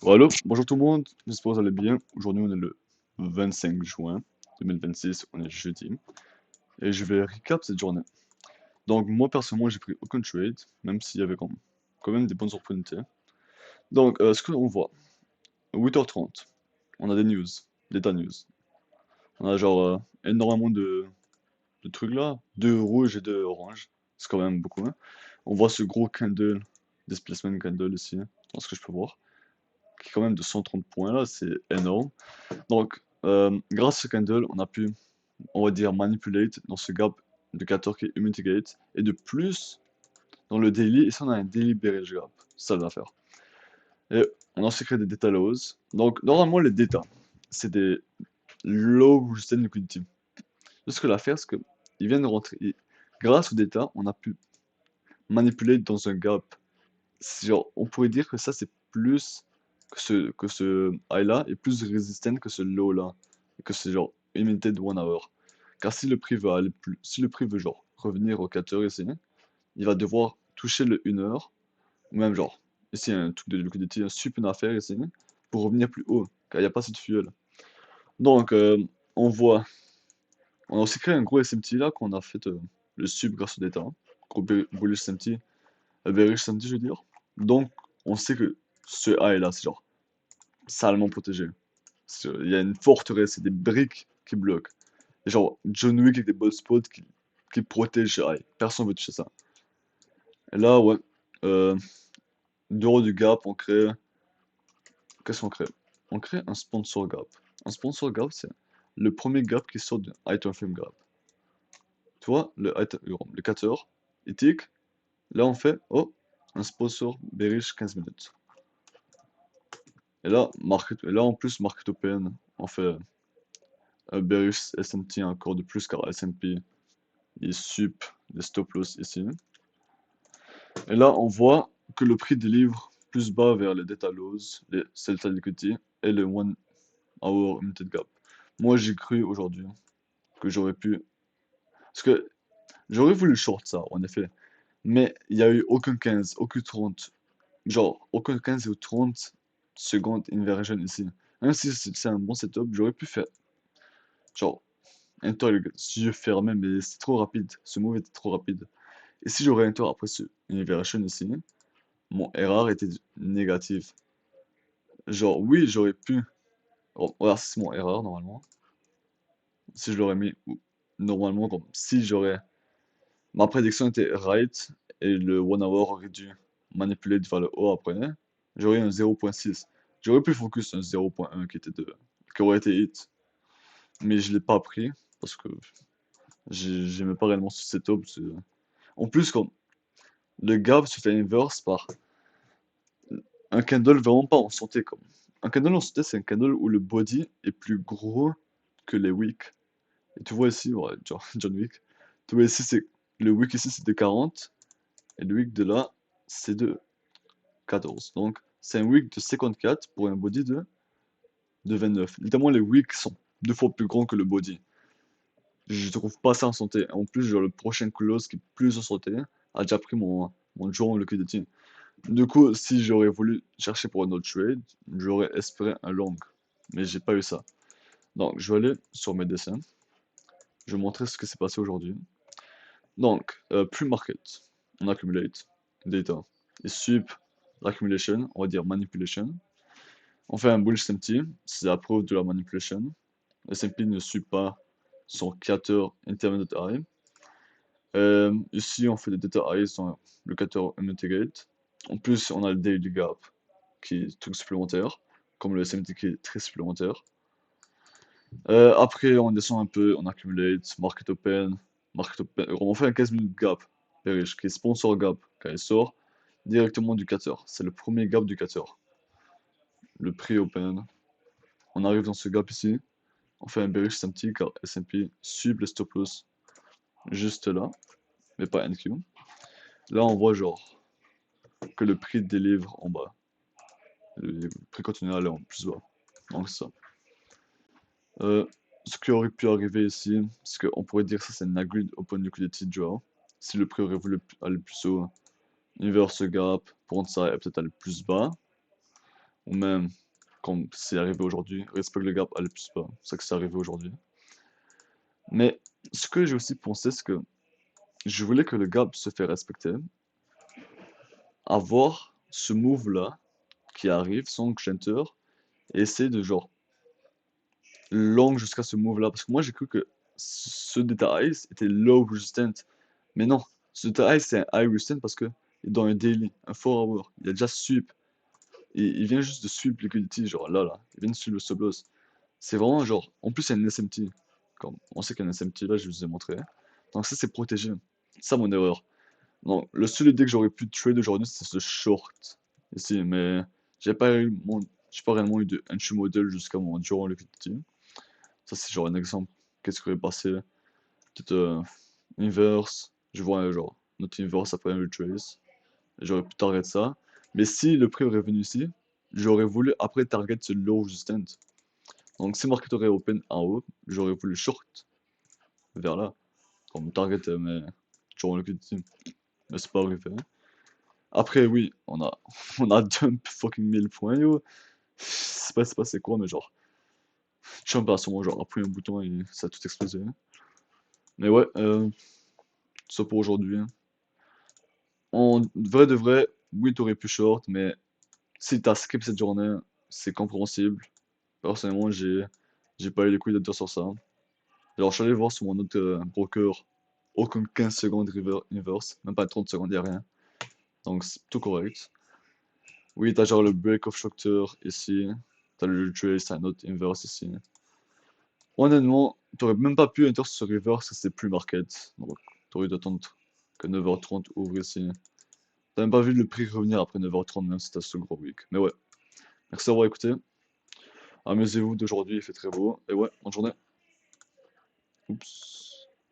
Voilà, bonjour tout le monde, j'espère que vous allez bien. Aujourd'hui on est le 25 juin 2026, on est jeudi, et je vais recap cette journée. Donc moi personnellement j'ai pris aucun trade, même s'il y avait quand même des bonnes opportunités. Donc ce que l'on voit, 8h30, on a des news, data news. On a genre énormément de trucs là, deux rouges et deux oranges, c'est quand même beaucoup, hein. On voit ce gros candle, displacement candle ici, dans ce que je peux voir, qui est quand même de 130 points là, c'est énorme. Donc, grâce à ce candle, on a pu, on va dire, manipulate dans ce gap de 14 qui est mitigate. Et de plus, dans le daily, ici on a un daily bearish gap. C'est ça l'affaire. Et on a aussi créé des data lows. Donc, normalement, les data, c'est des low resistance liquidity. Ce que l'affaire, c'est qu'ils viennent de rentrer. Et grâce aux data, on a pu manipuler dans un gap. Genre, on pourrait dire que ça, c'est plus que ce high là est plus résistant que ce low là. Et que c'est genre limited 1 hour. Car si le prix veut aller plus, si le prix veut genre revenir au 4 heures ici, il va devoir toucher le 1 heure, ou même genre, ici un truc de liquidity, un super affaire ici, pour revenir plus haut, car il n'y a pas assez de fuel. Donc, on voit, on a aussi créé un gros SMT là, qu'on a fait le sub grâce au data, hein. Gros bullish SMT, bearish SMT je veux dire. Donc, on sait que ce high là, c'est genre salement protégé. Il y a une forteresse, c'est des briques qui bloquent. Et genre John Wick avec des boss spots qui protègent ce high. Personne veut toucher ça. Et là, ouais, euh, dehors du gap, on crée. Qu'est-ce qu'on crée? On crée un sponsor gap. Un sponsor gap, c'est le premier gap qui sort d'un item frame gap. Tu vois, le 4 heures, il tic. Là, on fait, oh, un sponsor bearish 15 minutes. Et là en plus, market open, on fait un bearish SMT encore de plus car SMP il sup des stop loss ici. Et là, on voit que le prix délivre plus bas vers les data lows, les sell side equity et le 1 hour limited gap. Moi, j'ai cru aujourd'hui que j'aurais pu. Parce que j'aurais voulu short ça, en effet. Mais il n'y a eu aucun 15, aucun 30. Genre, aucun 15 ou 30 secondes inversion ici. Même si c'est un bon setup, j'aurais pu faire. Genre, un tour avec les yeux fermés, mais c'est trop rapide. Ce move était trop rapide. Et si j'aurais un tour après ce inversion ici, mon erreur était négatif. Genre, oui, j'aurais pu. Oh, voilà, c'est mon erreur normalement. Si je l'aurais mis normalement, comme si j'aurais. Ma prédiction était right et le 1 hour aurait dû manipuler vers le haut après. J'aurais eu un 0.6. J'aurais pu focus un 0.1 qui aurait été hit. Mais je l'ai pas pris parce que j'aimais pas réellement ce setup. En plus, comme le gap se fait inverse par un candle vraiment pas en santé comme. Un candle en santé, c'est un candle où le body est plus gros que les wicks. Et tu vois ici, ouais, John Wick. Tu vois ici, c'est le wick ici c'est de 40 et le wick de là c'est de 14. Donc c'est un wick de 54 pour un body de 29. Littéralement, les wicks sont 2 fois plus grands que le body. Je trouve pas ça en santé. En plus, genre, le prochain close qui est plus en santé a déjà pris mon joint liquidity. Du coup, si j'aurais voulu chercher pour un autre trade, j'aurais espéré un long. Mais j'ai pas eu ça. Donc, je vais aller sur mes dessins. Je vais montrer ce qui s'est passé aujourd'hui. Donc, pre-market, on accumulate data. Et sup l'accumulation, on va dire manipulation. On fait un bullish SMT, c'est la preuve de la manipulation. Le S&P ne suit pas son 4 intermediate high. Ici, on fait des data highs dans le 4 mitigate. En plus, on a le daily gap qui est truc supplémentaire, comme le SMT qui est très supplémentaire. Après, on descend un peu, on accumulate, market open. On fait un 15 minutes gap, bearish, qui est sponsor gap, quand il sort directement du 4 heures. C'est le premier gap du 4 heures. Le prix open. On arrive dans ce gap ici, on fait un bearish SMT car S&P suit le stop loss juste là, mais pas NQ. Là, on voit genre que le prix délivre en bas. Le prix continue à aller en plus bas. Donc, c'est ça. Euh, Ce qui aurait pu arriver ici, c'est qu'on pourrait dire que ça c'est une agreed open liquidity draw. Si le prix aurait voulu aller plus haut, inverse gap, prendre ça et peut-être aller plus bas. ou même comme c'est arrivé aujourd'hui, respecte le gap, allez plus pas, c'est ça que c'est arrivé aujourd'hui. Mais ce que j'ai aussi pensé, c'est que je voulais que le gap se fait respecter, avoir ce move là qui arrive, son center, et essayer de genre long jusqu'à ce move là, parce que moi j'ai cru que ce Data Ice était low resistant, mais non, ce Data Ice c'est un high resistant parce que il est dans un daily, un 4 hour, il a déjà sweep, il vient juste de sweep liquidity, genre là, il vient de sweep le stop loss. C'est vraiment genre, en plus il y a un SMT, comme on sait qu'il y a un SMT là, je vous ai montré, donc ça c'est protégé, c'est ça mon erreur. Donc le seul idée que j'aurais pu trade aujourd'hui c'est ce short ici, mais j'ai pas eu mon, j'ai pas réellement eu de entry model jusqu'à mon durant liquidity. Ça, c'est genre un exemple. Qu'est-ce qui aurait passé? Peut-être inverse. Je vois genre notre inverse après un retrace. J'aurais pu target ça. Mais si le prix aurait venu ici, j'aurais voulu après target ce low resistant. Donc si market aurait open en haut, j'aurais voulu short vers là. Comme target mais durant le liquidity. Mais c'est pas arrivé. Hein. Après oui, on a dump fucking 1000 points yo. C'est pas c'est quoi mais genre. Jump à ce moment genre appuyer un bouton et ça a tout explosé. Hein. Mais ouais, ça pour aujourd'hui. Hein. En vrai de vrai, oui, t'aurais pu short, mais si t'as skip cette journée, c'est compréhensible. Personnellement, j'ai pas eu les couilles de dire sur ça. Alors, je suis allé voir sur mon autre broker, aucun 15 secondes inverse, même pas 30 secondes, y'a rien. Donc, c'est tout correct. Oui, t'as genre le break of structure ici, t'as le trace, t'as un autre inverse ici. Honnêtement, t'aurais même pas pu enter sur ce reverse, c'est plus market. Donc, t'aurais dû attendre que 9h30 ouvre ici. T'as même pas vu le prix revenir après 9h30, même si t'as ce gros week. Mais ouais, merci d'avoir écouté. Amusez-vous d'aujourd'hui, il fait très beau. Et ouais, bonne journée. Oups.